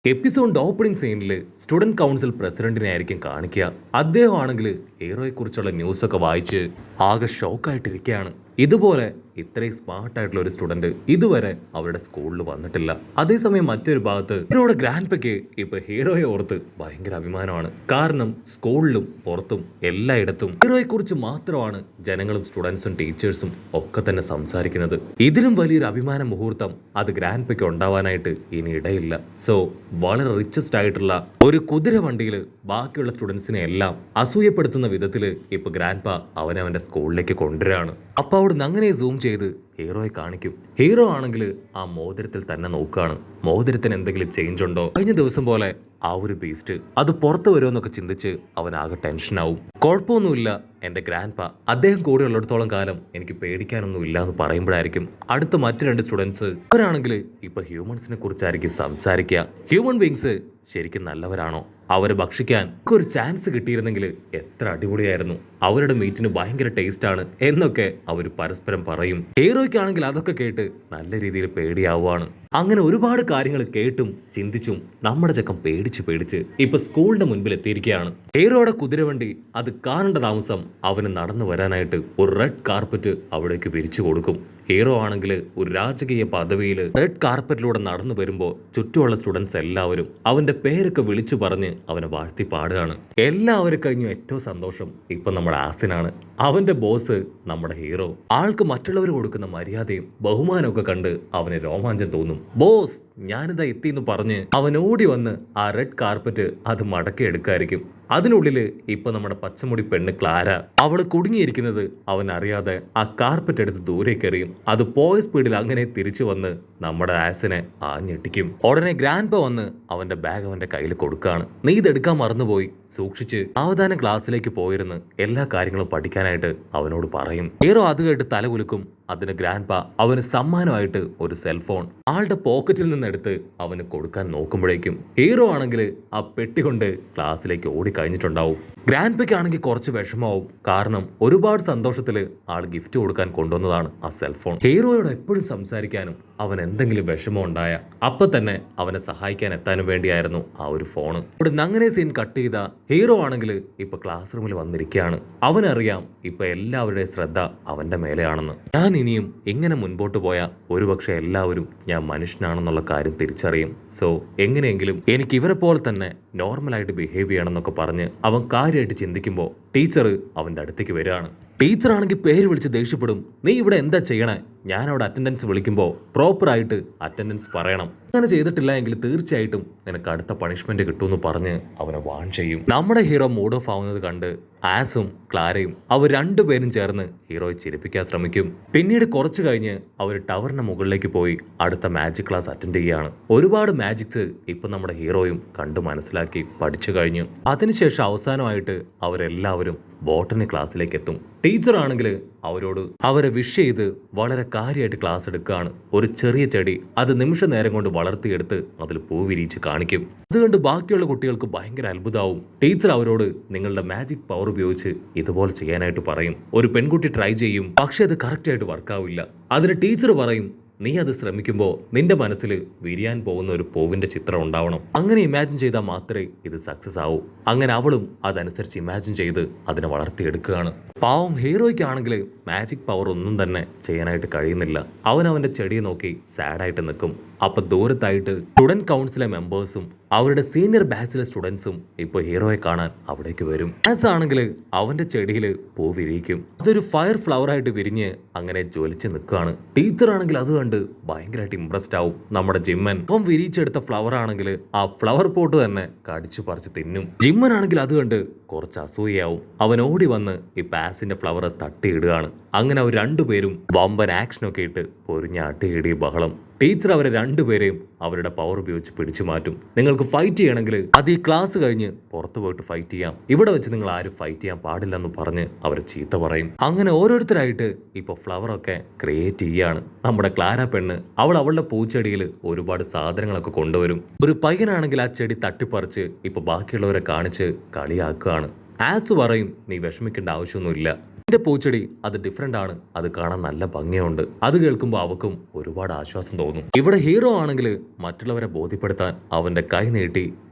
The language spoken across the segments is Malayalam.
എപ്പിസോഡ് ഓപ്പണിംഗ് സീനിൽ സ്റ്റുഡന്റ് കൗൺസിൽ പ്രസിഡന്റിനെ ആയിരിക്കും കാണിക്കുക. അദ്ദേഹമാണെങ്കിൽ ഹീറോയെക്കുറിച്ചുള്ള ന്യൂസൊക്കെ വായിച്ച് ആകെ ഷോക്കായിട്ടിരിക്കുകയാണ്. ഇതുപോലെ ഇത്രയും സ്മാർട്ടായിട്ടുള്ള ഒരു സ്റ്റുഡന്റ് ഇതുവരെ അവരുടെ സ്കൂളിൽ വന്നിട്ടില്ല. അതേസമയം മറ്റൊരു ഭാഗത്ത് ഹീറോയുടെ ഗ്രാൻഡ്പയ്ക്ക് ഇപ്പൊ ഹീറോയെ ഓർത്ത് ഭയങ്കര അഭിമാനമാണ്. കാരണം സ്കൂളിലും പുറത്തും എല്ലായിടത്തും ഹീറോയെ കുറിച്ച് മാത്രമാണ് ജനങ്ങളും സ്റ്റുഡൻസും ടീച്ചേഴ്സും ഒക്കെ തന്നെ സംസാരിക്കുന്നത്. ഇതിലും വലിയൊരു അഭിമാന മുഹൂർത്തം അത് ഗ്രാൻഡ്പയ്ക്ക് ഉണ്ടാവാനായിട്ട് ഇനി ഇടയില്ല. സോ വളരെ റിച്ചസ്റ്റ് ആയിട്ടുള്ള ഒരു കുതിര വണ്ടിയിൽ ബാക്കിയുള്ള സ്റ്റുഡൻസിനെ എല്ലാം അസൂയപ്പെടുത്തുന്ന വിധത്തിൽ ഇപ്പൊ ഗ്രാൻഡ്പ അവന്റെ സ്കൂളിലേക്ക് കൊണ്ടുവരാണ്. അപ്പൊ അവിടുന്ന് അങ്ങനെ സൂം ചെയ്ത് ഹീറോയെ കാണിക്കും. ഹീറോ ആണെങ്കിൽ ആ മോതിരത്തിൽ തന്നെ നോക്കുകയാണ്. മോതിരത്തിന് എന്തെങ്കിലും ചേഞ്ച് ഉണ്ടോ? കഴിഞ്ഞ ദിവസം പോലെ ആ ഒരു ബീസ്റ്റ് അത് പുറത്തു വരുമെന്നൊക്കെ ചിന്തിച്ച് അവൻ ആകെ ടെൻഷനാവും. കുഴപ്പമൊന്നുമില്ല, എന്റെ ഗ്രാൻഡ്പ അദ്ദേഹം കൂടെ ഉള്ളിടത്തോളം കാലം എനിക്ക് പേടിക്കാനൊന്നും ഇല്ല എന്ന് പറയുമ്പോഴായിരിക്കും അടുത്ത മറ്റു രണ്ട് സ്റ്റുഡൻസ് അവരാണെങ്കിൽ ഇപ്പൊ ഹ്യൂമൻസിനെ കുറിച്ചായിരിക്കും സംസാരിക്കുക. ഹ്യൂമൻ ബീങ്സ് ശരിക്കും നല്ലവരാണോ? അവരെ ഭക്ഷിക്കാൻ ഒരു ചാൻസ് കിട്ടിയിരുന്നെങ്കിൽ എത്ര അടിപൊളിയായിരുന്നു. അവരുടെ മീറ്റിന് ഭയങ്കര ടേസ്റ്റ് ആണ് എന്നൊക്കെ അവർ പരസ്പരം പറയും. ഹീറോയ്ക്കാണെങ്കിൽ അതൊക്കെ കേട്ട് നല്ല രീതിയിൽ പേടിയാവുകയാണ്. അങ്ങനെ ഒരുപാട് കാര്യങ്ങൾ കേട്ടും ചിന്തിച്ചും നമ്മുടെ ചെക്കൻ പേടിച്ച് ഇപ്പൊ സ്കൂളിന്റെ മുൻപിൽ എത്തിയിരിക്കുകയാണ്. ഹീറോയുടെ കുതിരവണ്ടി അത് കാണേണ്ട താമസം അവന് നടന്നു വരാനായിട്ട് ഒരു റെഡ് കാർപ്പറ്റ് അവിടേക്ക് വിരിച്ചു കൊടുക്കും. ഹീറോ ആണെങ്കിൽ ഒരു രാജകീയ പദവിയിൽ റെഡ് കാർപ്പറ്റിലൂടെ നടന്നു വരുമ്പോൾ ചുറ്റുമുള്ള സ്റ്റുഡൻസ് എല്ലാവരും അവന്റെ പേരൊക്കെ വിളിച്ചു പറഞ്ഞ് അവനെ വാഴ്ത്തി പാടുകയാണ്. എല്ലാവരും കഴിഞ്ഞു ഏറ്റവും സന്തോഷം ഇപ്പൊ നമ്മുടെ ആസിനാണ്. അവന്റെ ബോസ് നമ്മുടെ ഹീറോ. ആൾക്ക് മറ്റുള്ളവർ കൊടുക്കുന്ന മര്യാദയും ബഹുമാനമൊക്കെ കണ്ട് അവന് രോമാഞ്ചം തോന്നും. ബോസ് ഞാനിതാ എത്തിന്ന് പറഞ്ഞ് അവൻ ഓടി വന്ന് ആ റെഡ് കാർപ്പറ്റ് അത് മടക്കി എടുക്കായിരിക്കും. അതിനുള്ളില് ഇപ്പൊ നമ്മുടെ പച്ചമുടി പെണ്ണ് ക്ലാര അവള് കുടുങ്ങിയിരിക്കുന്നത് അവൻ അറിയാതെ ആ കാർപ്പറ്റ് എടുത്ത് ദൂരേക്ക് എറിയും. അത് പോയ സ്പീഡിൽ അങ്ങനെ തിരിച്ചു വന്ന് നമ്മുടെ ആസിനെ ആഞ്ഞെട്ടിക്കും. ഉടനെ ഗ്രാൻഡ്പ വന്ന് അവന്റെ ബാഗ് അവന്റെ കയ്യിൽ കൊടുക്കുകയാണ്. നീ ഇതെടുക്കാൻ മറന്നുപോയി, സൂക്ഷിച്ച് സാവധാനം ക്ലാസ്സിലേക്ക് പോയിരുന്ന് എല്ലാ കാര്യങ്ങളും പഠിക്കാനായിട്ട് അവനോട് പറയും. ഹീറോ അത് കേട്ട് തല കുലുക്കും. അതിന് ഗ്രാൻഡ്പ അവന് സമ്മാനമായിട്ട് ഒരു സെൽഫോൺ ആളുടെ പോക്കറ്റിൽ നിന്നെടുത്ത് അവന് കൊടുക്കാൻ നോക്കുമ്പോഴേക്കും ഹീറോ ആണെങ്കിൽ ആ പെട്ടി കൊണ്ട് ക്ലാസ്സിലേക്ക് ഓടിക്കഴിഞ്ഞിട്ടുണ്ടാവും. ഗ്രാൻഡ്പയ്ക്ക് ആണെങ്കിൽ കുറച്ച് വിഷമാവും. കാരണം ഒരുപാട് സന്തോഷത്തിൽ ആൾ ഗിഫ്റ്റ് കൊടുക്കാൻ കൊണ്ടുവന്നതാണ് ആ സെൽഫോൺ. ഹീറോയോട് എപ്പോഴും സംസാരിക്കാനും അവൻ എന്തെങ്കിലും വിഷമം ഉണ്ടായ അപ്പൊ തന്നെ അവനെ സഹായിക്കാൻ എത്താനും വേണ്ടിയായിരുന്നു ആ ഒരു ഫോണ്. ഇവിടുന്ന് അങ്ങനെ സീൻ കട്ട് ചെയ്ത ഹീറോ ആണെങ്കിൽ ഇപ്പൊ ക്ലാസ് റൂമിൽ വന്നിരിക്കുകയാണ്. അവനറിയാം ഇപ്പൊ എല്ലാവരുടെയും ശ്രദ്ധ അവന്റെ മേലെയാണെന്ന്. ഞാൻ ഇനിയും ഇങ്ങനെ മുൻപോട്ട് പോയാൽ ഒരുപക്ഷെ എല്ലാവരും ഞാൻ മനുഷ്യനാണെന്നുള്ള കാര്യം തിരിച്ചറിയും. സോ എങ്ങനെയെങ്കിലും എനിക്ക് ഇവരെ പോലെ തന്നെ നോർമലായിട്ട് ബിഹേവ് ചെയ്യണമെന്നൊക്കെ പറഞ്ഞ് അവൻ കാര്യമായിട്ട് ചിന്തിക്കുമ്പോൾ ടീച്ചർ അവന്റെ അടുത്തേക്ക് വരികയാണ്. ടീച്ചർ ആണെങ്കിൽ പേര് വിളിച്ച് ദേഷ്യപ്പെടും. നീ ഇവിടെ എന്താ ചെയ്യണേ? ഞാൻ അവിടെ അറ്റൻഡൻസ് വിളിക്കുമ്പോൾ പ്രോപ്പറായിട്ട് അറ്റൻഡൻസ് പറയണം. അങ്ങനെ ചെയ്തിട്ടില്ല എങ്കിൽ തീർച്ചയായിട്ടും നിനക്ക് അടുത്ത പണിഷ്മെന്റ് കിട്ടുമെന്ന് പറഞ്ഞ് അവനെ വാൺ ചെയ്യും. നമ്മുടെ ഹീറോ മൂഡ് ഓഫ് ആവുന്നത് കണ്ട് ആസും ക്ലാരയും അവർ രണ്ടുപേരും ചേർന്ന് ഹീറോയെ ചിരിപ്പിക്കാൻ ശ്രമിക്കും. പിന്നീട് കുറച്ചു കഴിഞ്ഞ് അവർ ടവറിന് മുകളിലേക്ക് പോയി അടുത്ത മാജിക് ക്ലാസ് അറ്റൻഡ് ചെയ്യുകയാണ്. ഒരുപാട് മാജിക്സ് ഇപ്പൊ നമ്മുടെ ഹീറോയും കണ്ടു മനസ്സിലാക്കി പഠിച്ചു കഴിഞ്ഞു. അതിനുശേഷം അവസാനമായിട്ട് അവരെല്ലാവരും ബോട്ടണി ക്ലാസ്സിലേക്ക് എത്തും. ടീച്ചർ ആണെങ്കിൽ അവരോട് അവരെ വിഷ് ചെയ്ത് വളരെ കാര്യമായിട്ട് ക്ലാസ് എടുക്കുകയാണ്. ഒരു ചെറിയ ചെടി അത് നിമിഷ നേരം കൊണ്ട് വളർത്തിയെടുത്ത് അതിൽ പൂ വിരിച്ച് കാണിക്കും. അതുകൊണ്ട് ബാക്കിയുള്ള കുട്ടികൾക്ക് ഭയങ്കര അത്ഭുതമാവും. ടീച്ചർ അവരോട് നിങ്ങളുടെ മാജിക് പവർ ഉപയോഗിച്ച് ഇതുപോലെ ചെയ്യാനായിട്ട് പറയും. ഒരു പെൺകുട്ടി ട്രൈ ചെയ്യും, പക്ഷെ അത് കറക്റ്റ് ആയിട്ട് വർക്കാവില്ല. അതിന് ടീച്ചർ പറയും നീ അത് ശ്രമിക്കുമ്പോൾ നിന്റെ മനസ്സിൽ വിരിയാൻ പോകുന്ന ഒരു പൂവിന്റെ ചിത്രം ഉണ്ടാവണം. അങ്ങനെ ഇമാജിൻ ചെയ്താൽ മാത്രമേ ഇത് സക്സസ് ആവൂ. അങ്ങനെ അവളും അതനുസരിച്ച് ഇമാജിൻ ചെയ്ത് അതിനെ വളർത്തിയെടുക്കുകയാണ്. പാവം ഹീറോയ്ക്കാണെങ്കിൽ മാജിക് പവർ ഒന്നും തന്നെ ചെയ്യാനായിട്ട് കഴിയുന്നില്ല. അവന്റെ ചെടിയെ നോക്കി സാഡായിട്ട് നിൽക്കും. അപ്പൊ ദൂരത്തായിട്ട് സ്റ്റുഡന്റ് കൗൺസിലെ മെമ്പേഴ്സും അവരുടെ സീനിയർ ബാച്ചിലെ സ്റ്റുഡൻസും ഇപ്പൊ ഹീറോയെ കാണാൻ അവിടേക്ക് വരും. ആസ് ആണെങ്കിൽ അവന്റെ ചെടിയിൽ പൂ വിരിയിക്കും. അതൊരു ഫയർ ഫ്ലവർ ആയിട്ട് വിരിഞ്ഞ് അങ്ങനെ ജ്വലിച്ച് നിൽക്കുകയാണ്. ടീച്ചർ ആണെങ്കിൽ അത് കണ്ട് ഭയങ്കരമായിട്ട് ഇംപ്രസ്ഡ് ആവും. നമ്മുടെ ജിമ്മൻ അപ്പം വിരിയിച്ചെടുത്ത ഫ്ലവർ ആണെങ്കിൽ ആ ഫ്ലവർ പോട്ട് തന്നെ കടിച്ചു പറിച്ച് തിന്നും. ജിമ്മൻ ആണെങ്കിൽ അത് കണ്ട് കുറച്ച് അസൂയാവും. അവൻ ഓടി വന്ന് ഈ പാസിന്റെ ഫ്ലവർ തട്ടിയിടുകയാണ്. അങ്ങനെ അവർ രണ്ടുപേരും വമ്പൻ ആക്ഷനൊക്കെ ഇട്ട് പൊരിഞ്ഞ അട്ടിയിടിയ ബഹളം. ടീച്ചർ അവരെ രണ്ടുപേരെയും അവരുടെ പവർ ഉപയോഗിച്ച് പിടിച്ചു മാറ്റും. നിങ്ങൾക്ക് ഫൈറ്റ് ചെയ്യണമെങ്കിൽ അത് ഈ ക്ലാസ് കഴിഞ്ഞ് പുറത്തു പോയിട്ട് ഫൈറ്റ് ചെയ്യാം, ഇവിടെ വെച്ച് നിങ്ങൾ ആരും ഫൈറ്റ് ചെയ്യാൻ പാടില്ലെന്ന് പറഞ്ഞ് അവരെ ചീത്ത പറയും. അങ്ങനെ ഓരോരുത്തരായിട്ട് ഇപ്പൊ ഫ്ലവർ ഒക്കെ ക്രിയേറ്റ് ചെയ്യാണ്. നമ്മുടെ ക്ലാര പെണ്ണ് അവളുടെ പൂച്ചെടിയിൽ ഒരുപാട് സാധനങ്ങളൊക്കെ കൊണ്ടുവരും. ഒരു പയ്യനാണെങ്കിൽ ആ ചെടി തട്ടിപ്പറിച്ച് ഇപ്പൊ ബാക്കിയുള്ളവരെ കാണിച്ച് കളിയാക്കുകയാണ്. ആസ് പറയും നീ വിഷമിക്കേണ്ട ആവശ്യമൊന്നുമില്ല, എന്റെ പൂച്ചെടി അത് ഡിഫറെന്റ് ആണ്, അത് കാണാൻ നല്ല ഭംഗിയുണ്ട്. അത് കേൾക്കുമ്പോൾ അവക്കും ഒരുപാട് ആശ്വാസം തോന്നും. ഇവിടെ ഹീറോ ആണെങ്കിൽ മറ്റുള്ളവരെ ബോധ്യപ്പെടുത്താൻ അവന്റെ കൈ നീട്ടി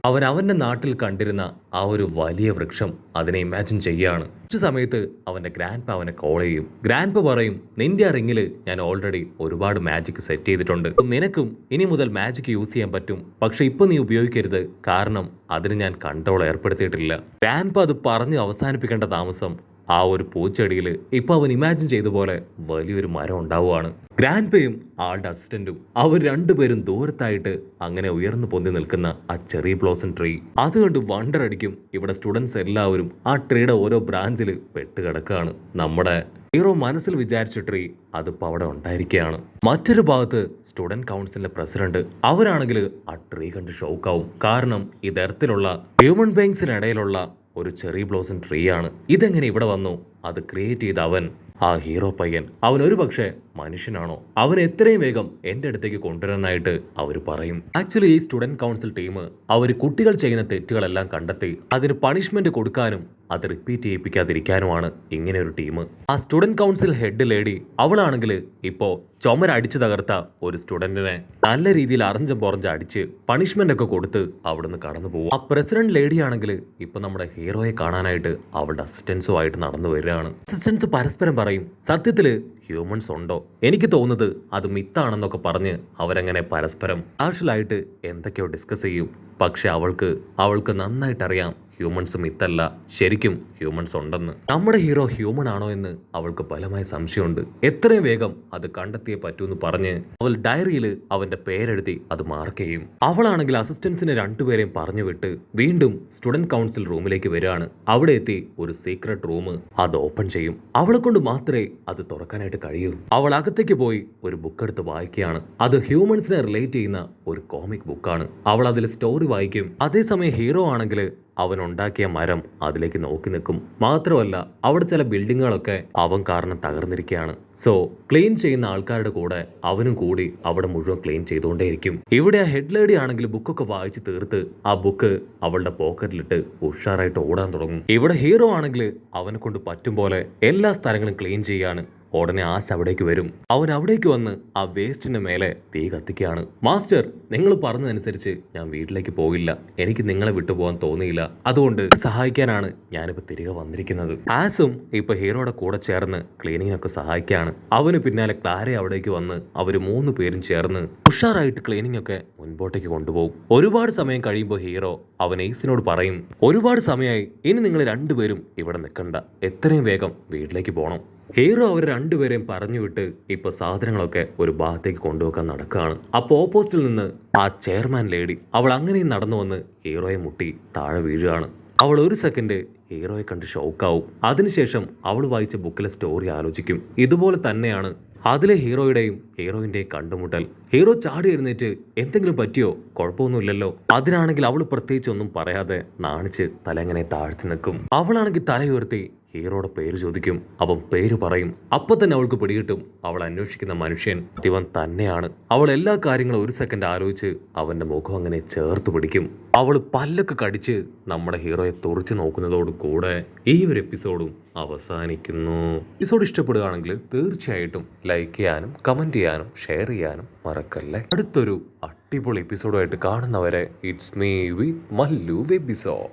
അവന്റെ നാട്ടിൽ കണ്ടിരുന്ന ആ ഒരു വലിയ വൃക്ഷം അതിനെ ഇമാജിൻ ചെയ്യാണ്. കുറച്ചു സമയത്ത് അവന്റെ ഗ്രാൻഡ് അവനെ കോൾ ചെയ്യും. ഗ്രാൻഡ് പറയും, നിന്റെ ആ റിങ്ങില് ഞാൻ ഓൾറെഡി ഒരുപാട് മാജിക് സെറ്റ് ചെയ്തിട്ടുണ്ട്. നിനക്കും ഇനി മുതൽ മാജിക് യൂസ് ചെയ്യാൻ പറ്റും. പക്ഷെ ഇപ്പൊ നീ ഉപയോഗിക്കരുത്, കാരണം അതിന് ഞാൻ കൺട്രോൾ ഏർപ്പെടുത്തിയിട്ടില്ല. ഗ്രാൻഡ് അത് പറഞ്ഞ് അവസാനിപ്പിക്കേണ്ട താമസം ആ ഒരു പൂച്ചെടിയിൽ ഇപ്പൊ അവൻ ഇമാജിൻ ചെയ്ത പോലെ വലിയൊരു മരം ഉണ്ടാവുകയാണ്. ഗ്രാൻഡ്പയും ആളുടെ അസിസ്റ്റന്റും അവർ രണ്ടുപേരും ദൂരത്തായിട്ട് അങ്ങനെ ഉയർന്നു പൊന്തി നിൽക്കുന്ന ആ ചെറി ബ്ലോസം ട്രീ അത് കണ്ട് വണ്ടർ അടിക്കും. ഇവിടെ സ്റ്റുഡൻസ് എല്ലാവരും ആ ട്രീയുടെ ഓരോ ബ്രാഞ്ചിൽ പെട്ടുകിടക്കുകയാണ്. നമ്മുടെ ഹീറോ മനസ്സിൽ വിചാരിച്ച ട്രീ അതിപ്പോൾ അവിടെ ഉണ്ടായിരിക്കുകയാണ്. മറ്റൊരു ഭാഗത്ത് സ്റ്റുഡന്റ് കൗൺസിലിന്റെ പ്രസിഡന്റ് അവരാണെങ്കിൽ ആ ട്രീ കണ്ട് ഷോക്കാവും. കാരണം ഇത് എർത്തിലുള്ള ഹ്യൂമൻ ബീങ്സിനിടയിലുള്ള ഒരു ചെറി ബ്ലോസം ട്രീ ആണ്. ഇതെങ്ങനെ ഇവിടെ വന്നു? അത് ക്രിയേറ്റ് ചെയ്ത അവൻ ആ ഹീറോ പയ്യൻ അവൻ ഒരു പക്ഷേ മനുഷ്യനാണോ? അവൻ എത്രയും വേഗം എന്റെ അടുത്തേക്ക് കൊണ്ടുവരാനായിട്ട് അവർ പറയും. ആക്ച്വലി ഈ സ്റ്റുഡന്റ് കൗൺസിൽ ടീം അവർ കുട്ടികൾ ചെയ്യുന്ന തെറ്റുകളെല്ലാം കണ്ടെത്തി അതിന് പണിഷ്മെന്റ് കൊടുക്കാനും അത് റിപ്പീറ്റ് ചെയ്യിപ്പിക്കാതിരിക്കാനുമാണ് ഇങ്ങനെ ഒരു ടീം. ആ സ്റ്റുഡന്റ് കൗൺസിൽ ഹെഡ് ലേഡി അവളാണെങ്കിൽ ഇപ്പോ ചുമരടിച്ചു തകർത്ത ഒരു സ്റ്റുഡന്റിനെ നല്ല രീതിയിൽ അറിഞ്ചം പുറഞ്ച് അടിച്ച് പണിഷ്മെന്റ് ഒക്കെ കൊടുത്ത് അവിടുന്ന് കടന്നു പോകും. ആ പ്രസിഡന്റ് ലേഡി ആണെങ്കിൽ ഇപ്പൊ നമ്മുടെ ഹീറോയെ കാണാനായിട്ട് അവളുടെ അസിസ്റ്റൻസുമായിട്ട് നടന്നു വരികയാണ്. അസിസ്റ്റൻസ് പരസ്പരം പറയും, സത്യത്തില് ഹ്യൂമൻസ് ഉണ്ടോ? എനിക്ക് തോന്നുന്നത് അത് മിത്താണെന്നൊക്കെ പറഞ്ഞ് അവരങ്ങനെ പരസ്പരം കാഷ്വലായിട്ട് എന്തൊക്കെയോ ഡിസ്കസ് ചെയ്യും. പക്ഷെ അവൾക്ക് നന്നായിട്ടറിയാം ഹ്യൂമൻസ് മിത്തല്ല, ശരിക്കും ഹ്യൂമൻസ് ഉണ്ടെന്ന്. നമ്മുടെ ഹീറോ ഹ്യൂമൻ ആണോ എന്ന് അവൾക്ക് ബലമായ സംശയമുണ്ട്. എത്രയും വേഗം അത് കണ്ടെത്തിയേ പറ്റൂന്ന് പറഞ്ഞ് അവൾ ഡയറിയിൽ അവന്റെ പേരെഴുതി അത് മാർക്ക് ചെയ്യും. അവളാണെങ്കിൽ അസിസ്റ്റൻസിനെ രണ്ടുപേരെയും പറഞ്ഞു വിട്ട് വീണ്ടും സ്റ്റുഡന്റ് കൗൺസിൽ റൂമിലേക്ക് വരികയാണ്. അവിടെ എത്തി ഒരു സീക്രട്ട് റൂം അത് ഓപ്പൺ ചെയ്യും. അവളെ കൊണ്ട് മാത്രമേ അത് തുറക്കാനായിട്ട് കഴിയൂ. അവൾ അകത്തേക്ക് പോയി ഒരു ബുക്ക് എടുത്ത് വായിക്കുകയാണ്. അത് ഹ്യൂമൻസിനെ റിലേറ്റ് ചെയ്യുന്ന ഒരു കോമിക് ബുക്കാണ്. അവൾ അതിൽ സ്റ്റോറി വായിക്കും. അതേസമയം ഹീറോ ആണെങ്കിൽ അവൻ ഉണ്ടാക്കിയ മരം അതിലേക്ക് നോക്കി നിൽക്കും. മാത്രമല്ല അവിടെ ചില ബിൽഡിങ്ങുകളൊക്കെ അവൻ കാരണം തകർന്നിരിക്കുകയാണ്. സോ ക്ലീൻ ചെയ്യുന്ന ആൾക്കാരുടെ കൂടെ അവനും കൂടി അവിടെ മുഴുവൻ ക്ലീൻ ചെയ്തുകൊണ്ടേയിരിക്കും. ഇവിടെ ആ ഹെഡ് ലേഡി ആണെങ്കിൽ ബുക്കൊക്കെ വായിച്ച് തീർത്ത് ആ ബുക്ക് അവളുടെ പോക്കറ്റിലിട്ട് ഉഷാറായിട്ട് ഓടാൻ തുടങ്ങും. ഇവിടെ ഹീറോ ആണെങ്കിൽ അവനെ കൊണ്ട് പറ്റും പോലെ എല്ലാ സ്ഥലങ്ങളും ക്ലീൻ ചെയ്യാണ്. ഉടനെ ആസ് അവിടേക്ക് വരും. അവൻ അവിടേക്ക് വന്ന് ആ വേസ്റ്റിന്റെ മേലെ തീ കത്തിക്കുകയാണ്. മാസ്റ്റർ, നിങ്ങൾ പറഞ്ഞതനുസരിച്ച് ഞാൻ വീട്ടിലേക്ക് പോയില്ല. എനിക്ക് നിങ്ങളെ വിട്ടുപോകാൻ തോന്നിയില്ല. അതുകൊണ്ട് സഹായിക്കാനാണ് ഞാനിപ്പോ തിരികെ വന്നിരിക്കുന്നത്. ആസും ഇപ്പൊ ഹീറോയുടെ കൂടെ ചേർന്ന് ക്ലീനിങ്ങിനൊക്കെ സഹായിക്കാണ്. അവന് പിന്നാലെ ക്ലാര അവിടേക്ക് വന്ന് അവര് 3 പേരും ചേർന്ന് ഉഷാറായിട്ട് ക്ലീനിങ് ഒക്കെ മുൻപോട്ടേക്ക് കൊണ്ടുപോകും. ഒരുപാട് സമയം കഴിയുമ്പോൾ ഹീറോ അവൻ എയ്സിനോട് പറയും, ഒരുപാട് സമയമായി, ഇനി നിങ്ങൾ രണ്ടുപേരും ഇവിടെ നിൽക്കണ്ട, എത്രയും വേഗം വീട്ടിലേക്ക് പോകണം. ഹീറോ അവർ രണ്ടുപേരെയും പറഞ്ഞു വിട്ട് ഇപ്പൊ സാധനങ്ങളൊക്കെ ഒരു ഭാഗത്തേക്ക് കൊണ്ടുവെക്കാൻ നടക്കുകയാണ്. അപ്പൊ ഓപ്പോസിറ്റിൽ നിന്ന് ആ ചെയർമാൻ ലേഡി അവൾ അങ്ങനെയും നടന്നു വന്ന് ഹീറോയെ മുട്ടി താഴെ വീഴുകയാണ്. അവൾ ഒരു സെക്കൻഡ് ഹീറോയെ കണ്ട് ഷോക്കാവും. അതിനുശേഷം അവൾ വായിച്ച ബുക്കിലെ സ്റ്റോറി ആലോചിക്കും. ഇതുപോലെ തന്നെയാണ് അതിലെ ഹീറോയുടെയും ഹീറോയിന്റെയും കണ്ടുമുട്ടൽ. ഹീറോ ചാടി എഴുന്നേറ്റ് എന്തെങ്കിലും പറ്റിയോ? കുഴപ്പമൊന്നുമില്ലല്ലോ. അതിനാണെങ്കിൽ അവൾ പ്രത്യേകിച്ച് ഒന്നും പറയാതെ നാണിച്ച് തല എങ്ങനെ താഴ്ത്തി നിൽക്കും. അവളാണെങ്കിൽ തലയുയർത്തി ഹീറോയുടെ പേര് ചോദിക്കും. അവൻ പേര് പറയും. അപ്പൊ തന്നെ അവൾക്ക് പിടികിട്ടും അവൾ അന്വേഷിക്കുന്ന മനുഷ്യൻ ഇവൻ തന്നെയാണ്. അവൾ എല്ലാ കാര്യങ്ങളും ഒരു സെക്കൻഡ് ആലോചിച്ച് അവന്റെ മുഖം അങ്ങനെ ചേർത്ത് പിടിക്കും. അവൾ പല്ലൊക്കെ കടിച്ച് നമ്മുടെ ഹീറോയെ തുറച്ചു നോക്കുന്നതോട് കൂടെ ഈ ഒരു എപ്പിസോഡും അവസാനിക്കുന്നു. എപ്പിസോഡ് ഇഷ്ടപ്പെടുകയാണെങ്കിൽ തീർച്ചയായിട്ടും ലൈക്ക് ചെയ്യാനും കമന്റ് ചെയ്യാനും ഷെയർ ചെയ്യാനും മറക്കല്ലേ. അടുത്തൊരു അടിപൊളി എപ്പിസോഡുമായിട്ട് കാണുന്നവരെ it's me with Mallu episode.